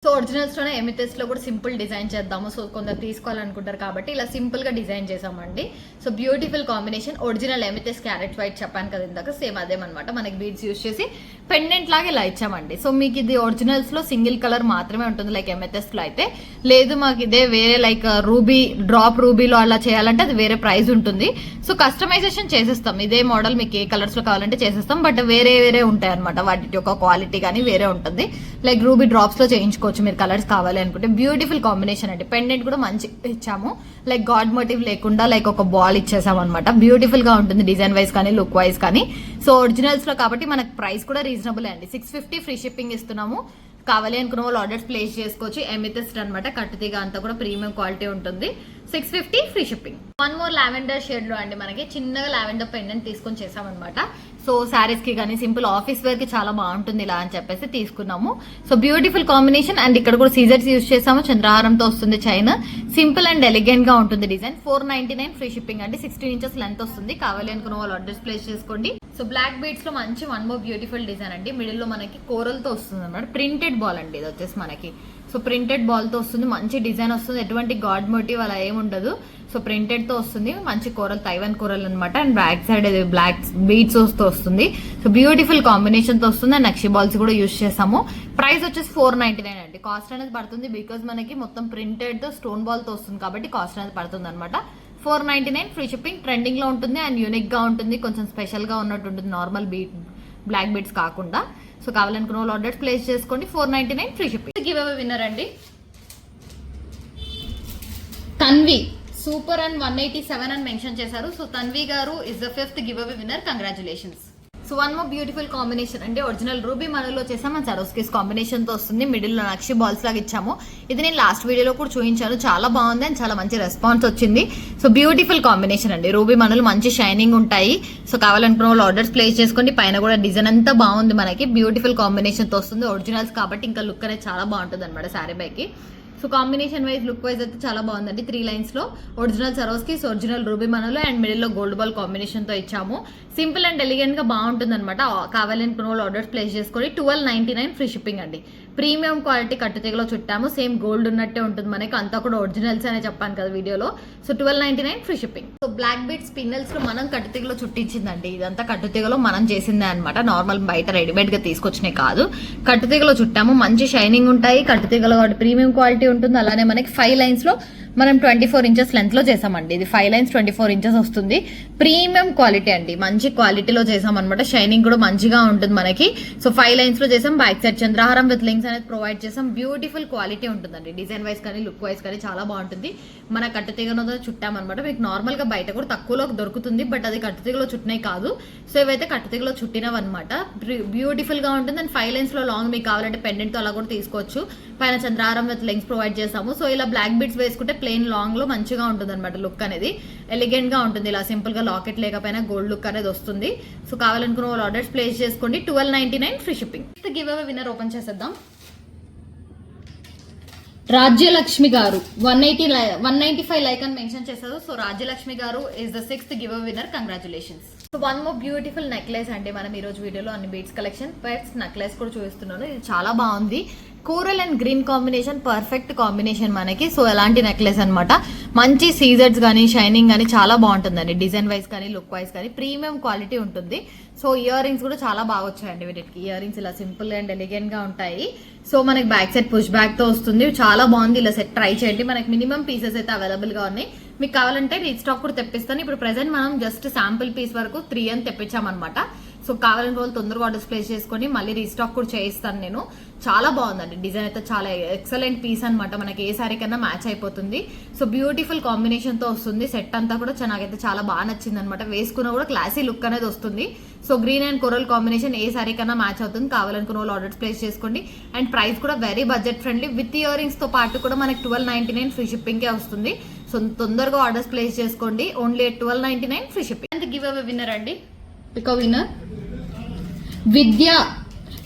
So ఒరిజినల్స్లోనే ఎమిథెస్ట్లో కూడా simple design చేద్దాము. So కొందరు తీసుకోవాలనుకుంటారు కాబట్టి ఇలా సింపుల్గా డిజైన్ చేసామండి. So beautiful combination original amethyst carat white చెప్పాను కదా ఇందాక, సేమ్ అదేమన్నమాట. మనకి బీడ్స్ యూజ్ చేసి పెండెంట్ లాగా ఇలా ఇచ్చామండి. సో మీకు ఇది ఒరిజినల్స్లో సింగిల్ కలర్ మాత్రమే ఉంటుంది లైక్ ఎమిథెస్ట్లో అయితే. లేదు మాకు ఇదే వేరే లైక్ రూబీ డ్రాప్ రూబీలో అలా చేయాలంటే అది వేరే ప్రైస్ ఉంటుంది. సో కస్టమైజేషన్ చేసేస్తాం. ఇదే మోడల్ మీకు ఏ కలర్స్లో కావాలంటే చేసేస్తాం. బట్ వేరే వేరే ఉంటాయి అనమాట, వాటి యొక్క క్వాలిటీ కానీ వేరే ఉంటుంది. లైక్ రూబీ డ్రాప్స్లో చేయించుకోవచ్చు మీరు కలర్స్ కావాలి అనుకుంటే. బ్యూటిఫుల్ కాంబినేషన్ అండి. పెండెంట్ కూడా మంచి ఇచ్చాము, లైక్ గాడ్ మోటివ్ లేకుండా లైక్ ఒక బాల్ ఇచ్చేసాం అనమాట. బ్యూటిఫుల్ గా ఉంటుంది డిజైన్ వైజ్ కానీ లుక్ వైజ్ కానీ. సో ఒరిజినల్స్ లో కాబట్టి మనకు ప్రైస్ కూడా రీజనబుల్ అండి. 650 ఫ్రీ షిప్పింగ్ ఇస్తున్నాము. కావాలి అనుకున్న వాళ్ళు ఆర్డర్స్ ప్లేస్ చేసుకోవచ్చు. ఎమిథెస్ట్ అనమాట, కట్టుతీగ అంతా కూడా ప్రీమియం క్వాలిటీ ఉంటుంది. 650 free shipping. One more lavender shade లో అండి మనకి చిన్నగా లావెండర్ పెండెంట్ తీసుకొని చేసామన్నమాట. సో శారీస్ కి కానీ సింపుల్ ఆఫీస్ వేర్ కి చాలా బాగుంటుంది ఇలా అని చెప్పేసి తీసుకున్నాము. So beautiful combination. అండ్ ఇక్కడ కూడా సీజర్స్ యూజ్ చేసాము. చంద్రహారంతో వస్తుంది చైన్. సింపుల్ అండ్ ఎలిగెంట్ గా ఉంటుంది డిజైన్. 499 ఫ్రీ షిప్పింగ్ అండి. 16 ఇంచెస్ లెంత్ వస్తుంది. కావాలి అనుకున్న వాళ్ళు ఆర్డర్స్ ప్లేస్ చేసుకోండి. సో బ్లాక్ బీడ్స్ లో మంచి వన్ మోర్ బ్యూటిఫుల్ డిజైన్ అండి. మిడిల్ లో మనకి కోరల్ తో వస్తుంది అనమాట. ప్రింటెడ్ బాల్ అండి ఇది వచ్చేసి మనకి. సో ప్రింటెడ్ బాల్ తో వస్తుంది. మంచి డిజైన్ వస్తుంది. ఎటువంటి గాడ్ మోటివ్ అలా ఏముండదు. సో ప్రింటెడ్ తో వస్తుంది. మంచి కోరల్, తైవాన్ కోరల్ అనమాట. And back side black beads తో వస్తుంది. సో బ్యూటిఫుల్ కాంబినేషన్ తో వస్తుంది. అండ్ నక్షి బాల్స్ కూడా యూజ్ చేసాము. ప్రైస్ వచ్చేసి 499 అండి. కాస్ట్ అనేది పడుతుంది బికాస్ మనకి మొత్తం ప్రింటెడ్ తో స్టోన్ బాల్ తో వస్తుంది కాబట్టి కాస్ట్ అనేది పడుతుంది అనమాట. 499 ఫ్రీ షిప్పింగ్. ట్రెండింగ్ లో ఉంటుంది అండ్ యూనిక్ గా ఉంటుంది. కొంచెం స్పెషల్ గా ఉన్నట్టు ఉంటుంది నార్మల్ బ్లాక్ బీడ్స్ కాకుండా. సో కావాలనుకున్న వాళ్ళు ఆర్డర్స్ ప్లేస్ చేసుకోండి. 499 free shipping. Give away winner అండి తన్వి. సూపర్ అండ్ 187 అని మెన్షన్ చేశారు. సో తన్వి గారు is the 5th give away winner. Congratulations. So one more beautiful combination అంటే ఒరిజినల్ రూబీ మనలో చేసాము. సరోస్కిస్ కాంబినేషన్ తో వస్తుంది. మిడిల్ లో నక్షి బాల్స్ లాగా ఇచ్చాము. ఇది నేను లాస్ట్ వీడియోలో కూడా చూపించాను. చాలా బాగుంది అండ్ చాలా మంచి రెస్పాన్స్ వచ్చింది. సో బ్యూటిఫుల్ కాంబినేషన్ అండి. రూబీ మనలు మంచి షైనింగ్ ఉంటాయి. సో కావాలనుకున్న వాళ్ళు ఆర్డర్స్ ప్లేస్ చేసుకోండి. పైన కూడా డిజైన్ అంతా బాగుంది మనకి. బ్యూటిఫుల్ కాంబినేషన్ తో వస్తుంది. ఒరిజినల్స్ కాబట్టి ఇంకా లుక్ అనేది చాలా బాగుంటుంది అనమాట శారీ పైకి. So combination wise look wise అయితే చాలా బాగుందండి. 3 లైన్స్ లో ఒరిజినల్ సరోస్కి, ఒరిజినల్ రూబీ మనలో అండ్ మిడిల్ లో గోల్డ్ బాల్ కాంబినేషన్ తో ఇచ్చాము. సింపుల్ అండ్ ఎలిగెంట్ గా బాగుంటుంది అనమాట. కావాలనుకున్న వాళ్ళు ఆర్డర్స్ ప్లేస్ చేసుకొని 1299 ఫ్రీ షిప్పింగ్ అండి. ప్రీమియం క్వాలిటీ కట్టుతీగలో చుట్టాము. సేమ్ గోల్డ్ ఉన్నట్టే ఉంటుంది మనకి. అంతా కూడా ఒరిజినల్స్ అనే చెప్పాను కదా వీడియోలో. So 1299 free shipping. So black bead spinels లో మనం కట్టుతీగలో చుట్టించిందండి. ఇదంతా కట్టుతీగలో మనం చేసిందే అనమాట. నార్మల్ బయట రెడీమేడ్ గా తీసుకొచ్చినాయి కాదు. కట్టుతీగలో చుట్టాము. మంచి షైనింగ్ ఉంటాయి కట్టుతీగలో కాబట్టి ప్రీమియం క్వాలిటీ ఉంటుంది. అలానే మనకి 5 లైన్స్ లో మనం 24 ఇంచెస్ లెంత్ లో చేసామండి. ఇది 5 లైన్స్ 24 ఇంచెస్ వస్తుంది. ప్రీమియం క్వాలిటీ అండి. మంచి క్వాలిటీలో చేసాం అనమాట. షైనింగ్ కూడా మంచిగా ఉంటుంది మనకి. సో 5 లైన్స్ లో చేసాం. బ్యాక్ సైడ్ చంద్రహారం విత్ లింక్స్ అనేది ప్రొవైడ్ చేసాం. బ్యూటిఫుల్ క్వాలిటీ ఉంటుందండి. డిజైన్ వైజ్ కానీ లుక్ వైజ్ కానీ చాలా బాగుంటుంది. మన కట్టుతీగలో చుట్టామన్నమాట. మీకు నార్మల్ గా బయట కూడా తక్కువలో దొరుకుతుంది. బట్ అది కట్టుతీగలో చుట్టినవి కాదు. సో ఇవైతే కట్టుతీగలో చుట్టినవి అనమాట. బ్యూటిఫుల్ గా ఉంటుంది. అండ్ 5 లైన్స్ లో లాంగ్ మీకు కావాలంటే పెండెంట్ తో అలా కూడా తీసుకోవచ్చు. పైన చంద్రహారం విత్ లింక్స్ ప్రొవైడ్ చేసాము. సో ఇలా బ్లాక్ బీడ్స్ వేసుకుంటే ప్లెయిన్ లాంగ్ లో మంచిగా ఉంటుంది అనమాట. లుక్ అనేది ఎలిగెంట్ గా ఉంటుంది. ఇలా సింపుల్ గా లాకెట్ లేకపోయినా గోల్డ్ లుక్ అనేది వస్తుంది. సో కావాలనుకున్న వాళ్ళు ఆర్డర్స్ ప్లేస్ చేసుకోండి. 1299 free shipping. Give away winner open చేసేద్దాం. రాజ్యలక్ష్మి గారు 195 లైక్ అని మెన్షన్ చేశారు. సో రాజ్యలక్ష్మి గారు is the 6th give away winner. Congratulations. So one more beautiful necklace అండి. మనం ఈ రోజు వీడియోలో అన్ని బీడ్స్ కలెక్షన్ పెట్స్ నెక్లెస్ కూడా చూపిస్తున్నాను. ఇది చాలా బాగుంది. Coral and green combination perfect combination మనకి. సో ఎలాంటి నెక్లెస్ అనమాట. మంచి సీజర్స్ కానీ షైనింగ్ కానీ చాలా బాగుంటుందండి. డిజైన్ వైజ్ కానీ లుక్ వైజ్ కానీ ప్రీమియం క్వాలిటీ ఉంటుంది. సో ఇయర్ రింగ్స్ కూడా చాలా బాగా వచ్చాయండి వీటికి. ఇయర్ రింగ్స్ ఇలా సింపుల్ అండ్ ఎలిగెంట్ గా ఉంటాయి. సో మనకి బ్యాక్ సైడ్ పుష్ బ్యాక్ తో వస్తుంది. చాలా బాగుంది. ఇలా సెట్ ట్రై చేయండి. మనకి మినిమం పీసెస్ అయితే అవైలబుల్ గా ఉన్నాయి. మీకు కావాలంటే రీస్టాక్ కూడా తెప్పిస్తాను. ఇప్పుడు ప్రెసెంట్ మనం జస్ట్ శాంపుల్ పీస్ వరకు 3 అని తెప్పించామన్నమాట. సో కావాలని వాళ్ళు తొందరగా ఆర్డర్స్ ప్లేస్ చేసుకొని మళ్ళీ రీస్టాక్ కూడా చేయిస్తాను నేను. చాలా బాగుందండి. డిజైన్ అయితే చాలా ఎక్సలెంట్ పీస్ అనమాట. మనకి ఏ సారీ కన్నా మ్యాచ్ అయిపోతుంది. సో బ్యూటిఫుల్ కాంబినేషన్ తో వస్తుంది. సెట్ అంతా కూడా నాకైతే చాలా బాగా నచ్చింది అనమాట. వేసుకున్న కూడా క్లాసీ లుక్ అనేది వస్తుంది. So green and coral combination A sorry కన్నా మ్యాచ్ అవుతుంది. కావాలనుకున్న వాళ్ళు ఆర్డర్స్ ప్లేస్ చేసుకోండి. అండ్ ప్రైస్ కూడా very budget friendly. With ear rings తో పాటు కూడా మనకి 1299 ఫ్రీ షిప్పింగ్ కే వస్తుంది. సో తొందరగా ఆర్డర్స్ ప్లేస్ చేసుకోండి. Only 1299 free shipping. Give away winner అండి. Pick winner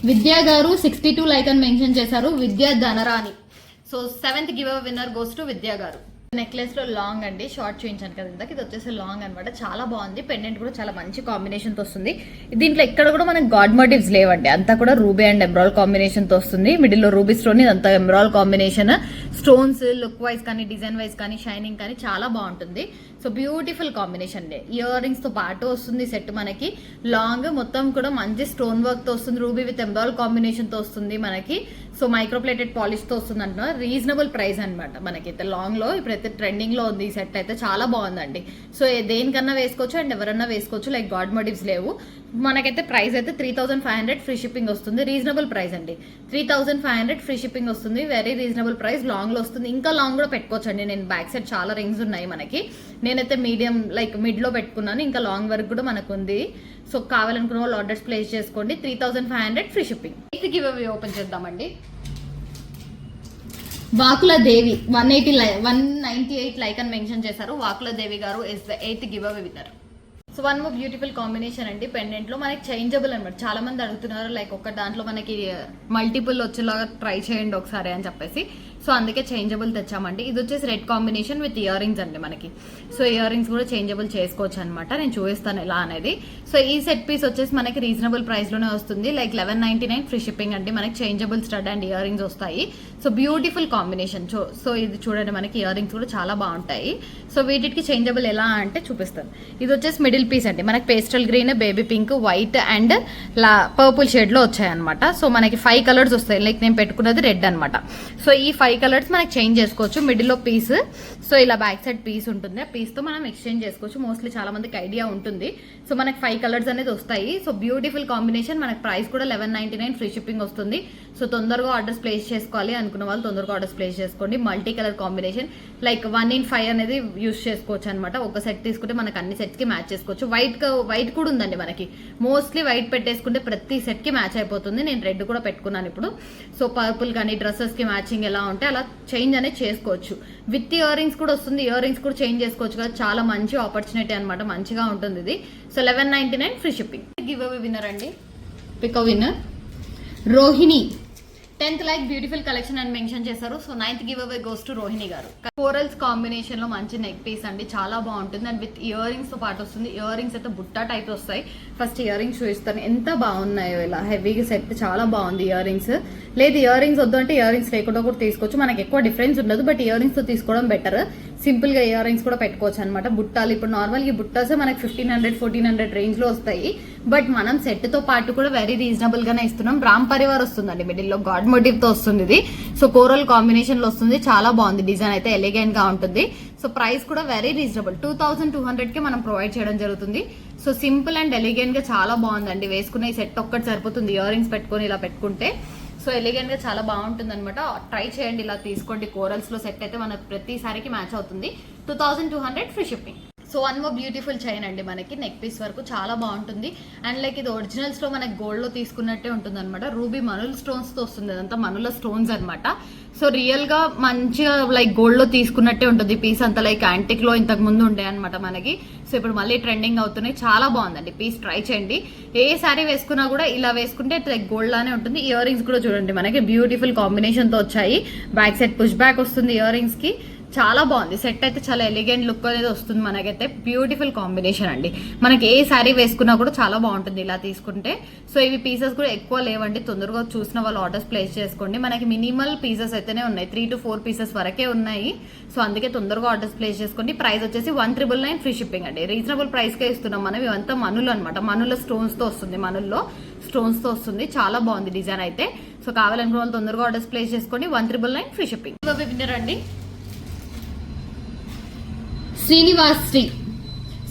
Vidya garu 62 like అని మెన్షన్ చేశారు. Vidya Dhanarani. So 7th give away winner goes to Vidya garu. Necklace లో లాంగ్ అండి, షార్ట్ చూపించాను కదా ఇందాక, ఇది వచ్చేసి లాంగ్ అనమాట. చాలా బాగుంది. పెండెంట్ కూడా చాలా మంచి కాంబినేషన్ తో వస్తుంది. దీంట్లో ఇక్కడ కూడా మనకి గాడ్ మోటివ్స్ లేవండి, అంతా కూడా రూబీ అండ్ ఎమరాల్డ్ కాంబినేషన్ తో వస్తుంది. మిడిల్ లో రూబీ స్టోన్, ఇదంతా emerald combination. Stones look wise కానీ డిజైన్ వైజ్ కానీ షైనింగ్ కానీ చాలా బాగుంటుంది. So beautiful combination. Ear rings తో పాటు వస్తుంది సెట్ మనకి. లాంగ్ మొత్తం కూడా మంచి స్టోన్ వర్క్ తో వస్తుంది, రూబీ విత్ ఎమరాల్డ్ కాంబినేషన్ తో వస్తుంది మనకి. సో మైక్రోప్లేటెడ్ పాలిష్ తో వస్తుంది అంటున్నా. రీజనబుల్ ప్రైస్ అనమాట మనకైతే. లాంగ్ లో ఇప్పుడైతే ట్రెండింగ్ లో ఉంది ఈ సెట్ అయితే, చాలా బాగుందండి. సో దేనికన్నా వేసుకోవచ్చు అండ్ ఎవరన్నా వేసుకోవచ్చు, లైక్ గాడ్ మోటివ్స్ లేవు. మనకైతే ప్రైస్ అయితే 3500 ఫ్రీ షిప్పింగ్ వస్తుంది. రీజనబుల్ ప్రైస్ అండి, 3500 ఫ్రీ షిప్పింగ్ వస్తుంది. Very reasonable price. లాంగ్ లో వస్తుంది. ఇంకా లాంగ్ కూడా పెట్టుకోవచ్చు అండి. నేను బ్యాక్ సైడ్ చాలా రింగ్స్ ఉన్నాయి మనకి, నేనైతే మీడియం లైక్ మిడ్ లో పెట్టుకున్నాను. ఇంకా లాంగ్ వరకు కూడా మనకు ఉంది. సో కావాలనుకున్న వాళ్ళు ఆర్డర్స్ ప్లేస్ చేసుకోండి. 3500 free shipping. Eighth give away open చేద్దామండి. వాకుల దేవి 198 లైక్ అని మెన్షన్ చేశారు. వాకుల దేవి గారు is the 8th give away winner. So one more beautiful combination అండి. పెండెంట్ లో మనకి చేంజబుల్ అనమాట. చాలా మంది అడుగుతున్నారు లైక్ ఒక దాంట్లో మనకి మల్టిపుల్ వచ్చేలాగా ట్రై చేయండి ఒకసారి అని చెప్పేసి. సో అందుకే చేంజబుల్ తెచ్చామండి. ఇది వచ్చేసి red combination with ear rings అండి మనకి. సో ఇయర్ రింగ్స్ కూడా చేంజబుల్ చేసుకోవచ్చు అనమాట. నేను చూపిస్తాను ఎలా అనేది. సో ఈ సెట్ పీస్ వచ్చేసి మనకి రీజనబుల్ ప్రైస్ లోనే వస్తుంది. లైక్ 1199 ఫ్రీ షిప్పింగ్ అండి. మనకి changeable stud and earrings వస్తాయి. So beautiful combination. సో ఇది చూడండి, మనకి ఇయర్ రింగ్స్ కూడా చాలా బాగుంటాయి. సో వీటికి చేంజబుల్ ఎలా అంటే చూపిస్తాను. ఇది వచ్చేసి మిడిల్ పీస్ అండి మనకి. Pastel green, baby pink, white and purple shade లో వచ్చాయి అనమాట. సో మనకి 5 కలర్స్ వస్తాయి. లైక్ నేను పెట్టుకున్నది రెడ్ అనమాట. సో ఈ 5 కలర్స్ మనకి చేంజ్ చేసుకోవచ్చు. మిడిల్ లో పీస్, సో ఇలా బ్యాక్ సైడ్ పీస్ ఉంటుంది. ఆ పీస్ తో మనం ఎక్స్చేంజ్ చేసుకోవచ్చు. మోస్ట్లీ చాలా మందికి ఐడియా ఉంటుంది. సో మనకి 5 కలర్స్ అనేది వస్తాయి. So beautiful combination. మనకి ప్రైస్ కూడా 1199 ఫ్రీ షిప్పింగ్ వస్తుంది. సో తొందరగా ఆర్డర్స్ ప్లేస్ చేసుకోవాలి అనుకున్న వాళ్ళు తొందరగా ఆర్డర్స్ ప్లేస్ చేసుకోండి. Multi colour combination, like 1 in 5 అనేది యూస్ చేసుకోవచ్చు అనమాట. ఒక సెట్ తీసుకుంటే మనకి అన్ని సెట్స్ కి మ్యాచ్ చేసుకోవచ్చు. వైట్ కూడా ఉందండి మనకి. మోస్ట్లీ వైట్ పెట్టేసుకుంటే ప్రతి సెట్ కి మ్యాచ్ అయిపోతుంది. నేను రెడ్ కూడా పెట్టుకున్నాను ఇప్పుడు. సో పర్పుల్ కానీ డ్రెస్సెస్ కి మ్యాచింగ్ ఎలా ఉంటే అలా చేంజ్ అనేది చేసుకోవచ్చు. విత్ ఇయర్ రింగ్స్ కూడా వస్తుంది. ఇయర్ రింగ్స్ కూడా చేంజ్ చేసుకోవచ్చు కదా. చాలా మంచి ఆపర్చునిటీ అనమాట. మంచిగా ఉంటుంది ఇది. So 1199 free shipping. Give away winner అండి. Pick a winner Rohini. 10th like beautiful collection అని మెన్షన్ చేశారు. So 9th give away goes to Rohini garu. Corals combination లో మంచి నెక్ పీస్ అండి. చాలా బాగుంటుంది అండ్ విత్ ఇయర్ రింగ్స్ తో పాటు వస్తుంది. ఇయర్ రింగ్స్ అయితే బుట్టా టైప్ వస్తాయి. ఫస్ట్ ఇయర్ రింగ్స్ చూపిస్తాను ఎంత బాగున్నాయో. ఇలా హెవీగా సెట్ చాలా బాగుంది. ఇయర్ రింగ్స్ లేదు, ఇయర్ రింగ్స్ వద్దు అంటే ఇయర్ రింగ్స్ లేకుండా కూడా తీసుకోవచ్చు. మనకి ఎక్కువ డిఫరెన్స్ ఉండదు, బట్ ఇయర్ రింగ్స్ తో తీసుకోవడం బెటర్. సింపుల్ గా ఇయర్ రింగ్స్ కూడా పెట్టుకోవచ్చు అనమాట. బుట్టాలు ఇప్పుడు నార్మల్ ఈ బుట్టాస్ మనకి 1500-1400 రేంజ్ లో వస్తాయి. బట్ మనం సెట్ తో పాటు కూడా వెరీ రీజనబుల్ గానే ఇస్తున్నాం. రామ్ పరివార్ వస్తుందండి మిడిల్ లో, గాడ్ మోటివ్ తో వస్తుంది ఇది. సో కోరల్ కాంబినేషన్ లో వస్తుంది. చాలా బాగుంది. డిజైన్ అయితే ఎలిగెంట్ గా ఉంటుంది. సో ప్రైస్ కూడా వెరీ రీజనబుల్. 2200 కి మనం ప్రొవైడ్ చేయడం జరుగుతుంది. సో సింపుల్ అండ్ ఎలిగెంట్ గా చాలా బాగుందండి. వేసుకున్న ఈ సెట్ ఒక్కటి సరిపోతుంది. ఇయర్ రింగ్స్ పెట్టుకొని ఇలా పెట్టుకుంటే సో ఎలిగెంట్ గా చాలా బాగుంటుంది అనమాట. ట్రై చేయండి, ఇలా తీసుకోండి. కోరల్స్ లో సెట్ అయితే మనకు ప్రతిసారికి మ్యాచ్ అవుతుంది. 2200 free shipping. So one more beautiful chain అండి మనకి. నెక్ పీస్ వరకు చాలా బాగుంటుంది. అండ్ లైక్ ఇది ఒరిజినల్స్ లో మనకి గోల్డ్ లో తీసుకున్నట్టే ఉంటుంది అనమాట. రూబీ మనుల్ స్టోన్స్ తో వస్తుంది. అదంతా మనుల స్టోన్స్ అనమాట. సో రియల్ గా మంచిగా లైక్ గోల్డ్ లో తీసుకున్నట్టే ఉంటుంది పీస్ అంతా. లైక్ యాంటిక్ లో ఇంతకు ముందు ఉండే అనమాట మనకి. సో ఇప్పుడు మళ్ళీ ట్రెండింగ్ అవుతున్నాయి. చాలా బాగుందండి పీస్. ట్రై చేయండి. ఏ సారీ వేసుకున్నా కూడా ఇలా వేసుకుంటే లైక్ గోల్డ్ లానే ఉంటుంది. ఇయర్ రింగ్స్ కూడా చూడండి మనకి బ్యూటిఫుల్ కాంబినేషన్ తో వచ్చాయి. బ్యాక్ సైడ్ పుష్ బ్యాక్ వస్తుంది ఇయర్ రింగ్స్ కి. చాలా బాగుంది సెట్ అయితే. చాలా ఎలిగెంట్ లుక్ అనేది వస్తుంది మనకైతే. బ్యూటిఫుల్ కాంబినేషన్ అండి. మనకి ఏ శారీ వేసుకున్నా కూడా చాలా బాగుంటుంది ఇలా తీసుకుంటే. సో ఇవి పీసెస్ కూడా ఎక్కువ లేవండి. తొందరగా చూసిన వాళ్ళు ఆర్డర్స్ ప్లేస్ చేసుకోండి. మనకి మినిమల్ పీసెస్ అయితేనే ఉన్నాయి. 3 to 4 పీసెస్ వరకే ఉన్నాయి. సో అందుకే తొందరగా ఆర్డర్స్ ప్లేస్ చేసుకోండి. ప్రైస్ వచ్చేసి 1999 ఫ్రీ షిప్పింగ్ అండి. రీజనబుల్ ప్రైస్ కే ఇస్తున్నాం మనం. ఇవంతా మనులు అనమాట. మనుల స్టోన్స్ తో వస్తుంది. మనుల్లో స్టోన్స్ తో వస్తుంది. చాలా బాగుంది డిజైన్ అయితే. సో కావాలనుకున్న వాళ్ళు తొందరగా ఆర్డర్స్ ప్లేస్ చేసుకోండి. 1999 ఫ్రీ షిప్పింగ్. విన్నర్ అండి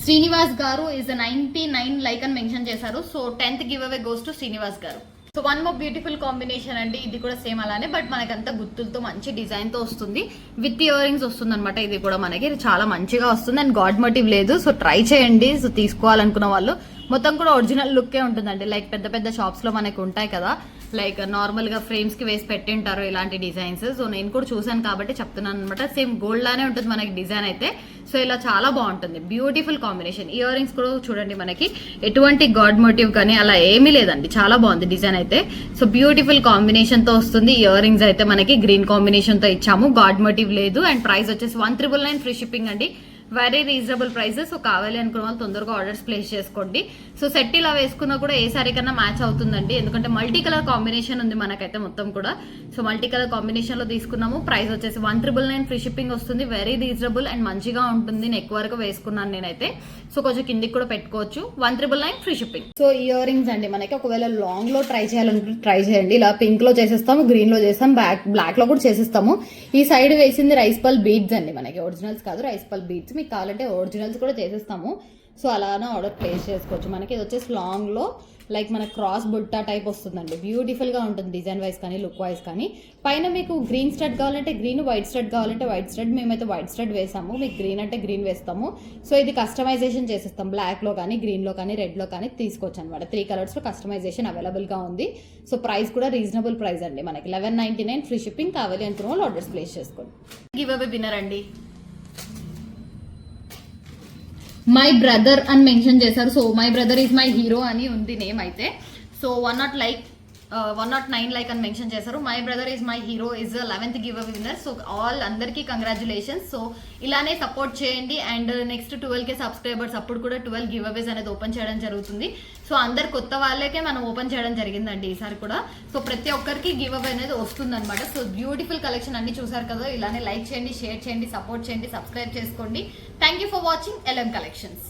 శ్రీనివాస్ గారు ఇస్ 99 లైక్ అని మెన్షన్ చేశారు. So 10th give away goes to Srinivas garu. So one more beautiful combination అండి. ఇది కూడా సేమ్ అలానే, బట్ మనకంతా గుత్తులతో మంచి డిజైన్ తో వస్తుంది. విత్ ఇయర్ రింగ్స్ వస్తుంది అనమాట. ఇది కూడా మనకి చాలా మంచిగా వస్తుంది. అండ్ గాడ్ మోటివ్ లేదు. సో ట్రై చేయండి. సో తీసుకోవాలనుకున్న వాళ్ళు మొత్తం కూడా ఒరిజినల్ లుక్కే ఉంటుందండి. లైక్ పెద్ద పెద్ద షాప్స్లో మనకు ఉంటాయి కదా, లైక్ నార్మల్గా ఫ్రేమ్స్కి వేసి పెట్టింటారు ఇలాంటి డిజైన్స్. సో నేను కూడా చూసాను కాబట్టి చెప్తున్నాను అనమాట. సేమ్ గోల్డ్ లానే ఉంటుంది మనకి డిజైన్ అయితే. సో ఇలా చాలా బాగుంటుంది, బ్యూటిఫుల్ కాంబినేషన్. ఇయర్ రింగ్స్ కూడా చూడండి, మనకి ఎటువంటి గాడ్ మోటివ్ కానీ అలా ఏమీ లేదండి, చాలా బాగుంది డిజైన్ అయితే. సో బ్యూటిఫుల్ కాంబినేషన్తో వస్తుంది. ఇయర్ రింగ్స్ అయితే మనకి గ్రీన్ కాంబినేషన్తో ఇచ్చాము, గాడ్ మోటివ్ లేదు. అండ్ ప్రైస్ వచ్చేసి 1999 ఫ్రీ షిప్పింగ్ అండి, వెరీ రీజనబుల్ ప్రైసెస్. సో కావాలి అనుకున్న వాళ్ళు తొందరగా ఆర్డర్స్ ప్లేస్ చేసుకోండి. సో సెట్ ఇలా వేసుకున్నా కూడా ఏ సారీ కన్నా మ్యాచ్ అవుతుందండి, ఎందుకంటే మల్టీ కలర్ కాంబినేషన్ ఉంది మనకైతే మొత్తం కూడా. సో మల్టీ కలర్ కాంబినేషన్ లో తీసుకున్నాము. ప్రైస్ వచ్చేసి 1999 ఫ్రీ షిప్పింగ్ వస్తుంది, వెరీ రీజనబుల్ అండ్ మంచిగా ఉంటుంది. నెక్ వరకు వేసుకున్నాను నేనైతే. సో కొంచెం కిందికి కూడా పెట్టుకోవచ్చు. 1999 free shipping. So ear rings అండి మనకి ఒకవేళ లాంగ్ లో ట్రై చేయాలనుకుంటే ట్రై చేయండి. ఇలా పింక్ లో చేసేస్తాము, గ్రీన్ లో చేస్తాం, బ్లాక్ లో కూడా చేసేస్తాము. ఈ సైడ్ వేసింది రైస్ పల్ బీడ్స్ అండి, మనకి ఒరిజినల్స్ కాదు, రైస్ పల్ బీడ్స్. మీకు కావాలంటే ఒరిజినల్స్ కూడా చేసేస్తాము. సో అలానే ఆర్డర్ ప్లేస్ చేసుకోవచ్చు. మనకి ఇది వచ్చేసి లాంగ్ లో లైక్ మన క్రాస్ బుట్టా టైప్ వస్తుందండి, బ్యూటిఫుల్ గా ఉంటుంది డిజైన్ వైజ్ కానీ లుక్ వైజ్ కానీ. పైన మీకు గ్రీన్ స్టడ్ కావాలంటే గ్రీన్, వైట్ స్టడ్ కావాలంటే వైట్ స్టడ్. మేమైతే వైట్ స్టడ్ వేసాము, మీకు గ్రీన్ అంటే గ్రీన్ వేస్తాము. సో ఇది కస్టమైజేషన్ చేసేస్తాం, బ్లాక్ లో కానీ, గ్రీన్ లో కానీ, రెడ్ లో కానీ తీసుకోవచ్చు అనమాట. 3 కలర్స్ లో కస్టమైజేషన్ అవైలబుల్ గా ఉంది. సో ప్రైస్ కూడా రీజనబుల్ ప్రైస్ అండి మనకి, 1199 ఫ్రీ షిప్పింగ్. కావాలి అనుకున్న వాళ్ళు ఆర్డర్స్ ప్లేస్ చేసుకోండి. గివ్ అవే విన్నర్ అండి, మై బ్రదర్ అని మెన్షన్ చేశారు. So my brother is my hero అని ఉంది నేమ్ అయితే. సో 109 లైక్ అని మెన్షన్ చేశారు. My brother is my hero is 11th give away winner. So all అందరికీ కంగ్రాచులేషన్స్. సో ఇలానే సపోర్ట్ చేయండి. అండ్ నెక్స్ట్ 12K సబ్స్క్రైబర్స్ అప్పుడు కూడా 12 గివ్ అవేస్ అనేది ఓపెన్ చేయడం జరుగుతుంది. సో అందరు కొత్త వాళ్ళకే మనం ఓపెన్ చేయడం జరిగిందండి ఈసారి కూడా. సో ప్రతి ఒక్కరికి గివ్ అవే అనేది వస్తుంది అనమాట. సో బ్యూటిఫుల్ కలెక్షన్ అన్ని చూసారు కదా, ఇలానే లైక్ చేయండి, షేర్ చేయండి, సపోర్ట్ చేయండి, సబ్స్క్రైబ్ చేసుకోండి. Thank you for watching LM collections.